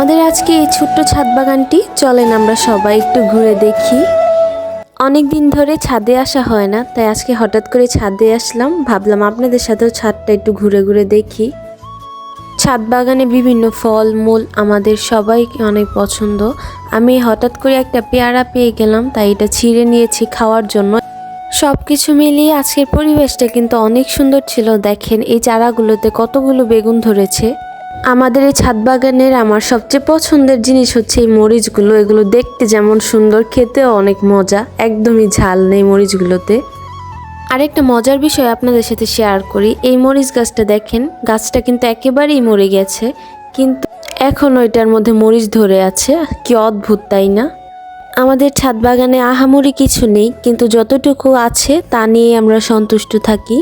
আমাদের আজকে এই ছোট্ট ছাদ বাগানটি, চলেন আমরা সবাই একটু ঘুরে দেখি। অনেক দিন ধরে ছাদে আসা হয় না, তাই আজকে হঠাৎ করে ছাদে আসলাম। ভাবলাম আপনাদের সাথেও ছাদটা একটু ঘুরে ঘুরে দেখি। ছাদ বাগানে বিভিন্ন ফল মূল আমাদের সবাইকে অনেক পছন্দ। আমি হঠাৎ করে একটা পেয়ারা পেয়ে গেলাম, তাই এটা ছিঁড়ে নিয়েছি খাওয়ার জন্য। সব কিছু মিলিয়ে আজকের পরিবেশটা কিন্তু অনেক সুন্দর ছিল। দেখেন এই চারাগুলোতে কতগুলো বেগুন ধরেছে। আমাদের এই ছাদ বাগানের আমার সবচেয়ে পছন্দের জিনিস হচ্ছে এই মরিচগুলো। এগুলো দেখতে যেমন সুন্দর, খেতেও অনেক মজা, একদমই ঝাল নেই মরিচগুলোতে। আরেকটা মজার বিষয় আপনাদের সাথে শেয়ার করি। এই মরিচ গাছটা দেখেন, গাছটা কিন্তু একেবারেই মরে গেছে, কিন্তু এখনও এটার মধ্যে মরিচ ধরে আছে। কি অদ্ভুত, তাই না? আমাদের ছাদ বাগানে আহামরি কিছু নেই, কিন্তু যতটুকু আছে তা নিয়ে আমরা সন্তুষ্ট থাকি।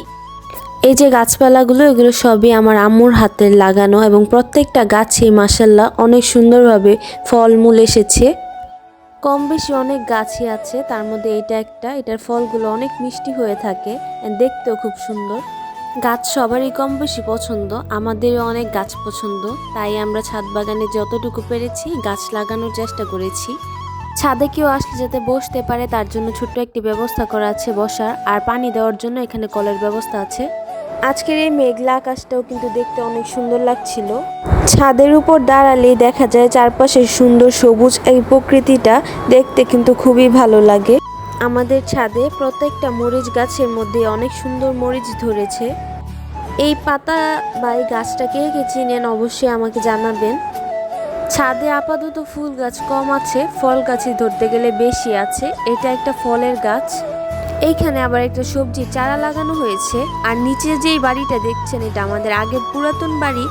এই যে গাছপালাগুলো, এগুলো সবই আমার আম্মুর হাতের লাগানো, এবং প্রত্যেকটা গাছে মাশাআল্লাহ অনেক সুন্দরভাবে ফলমূল এসেছে। কম বেশি অনেক গাছই আছে, তার মধ্যে এটা একটা। এটার ফলগুলো অনেক মিষ্টি হয়ে থাকে, দেখতেও খুব সুন্দর। গাছ সবারই কম বেশি পছন্দ, আমাদেরও অনেক গাছ পছন্দ, তাই আমরা ছাদ বাগানে যতটুকু পেরেছি গাছ লাগানোর চেষ্টা করেছি। ছাদে কেউ আসলে যাতে বসতে পারে তার জন্য ছোট্ট একটি ব্যবস্থা করা আছে বসার, আর পানি দেওয়ার জন্য এখানে কলের ব্যবস্থা আছে। আজকের এই মেঘলা আকাশটাও কিন্তু দেখতে অনেক সুন্দর লাগছিল। ছাদের উপর দাঁড়ালেই দেখা যায় চারপাশে সুন্দর সবুজ এই প্রকৃতিটা, দেখতে কিন্তু খুবই ভালো লাগে। আমাদের ছাদে প্রত্যেকটা মরিচ গাছের মধ্যে অনেক সুন্দর মরিচ ধরেছে। এই পাতা বা এই গাছটাকে কে চিনেন অবশ্যই আমাকে জানাবেন। ছাদে আপাতত ফুল গাছ কম আছে, ফল গাছই ধরতে গেলে বেশি আছে। এটা একটা ফলের গাছ। এইখানে আবার একটা সবজি চারা লাগানো হয়েছে। আর নিচে যেই বাড়িটা দেখছেন, এটা আমাদের আগের পুরাতন বাড়ি।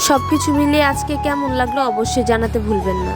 সবকিছু মিলিয়ে আজকে কেমন লাগলো অবশ্যই জানাতে ভুলবেন না।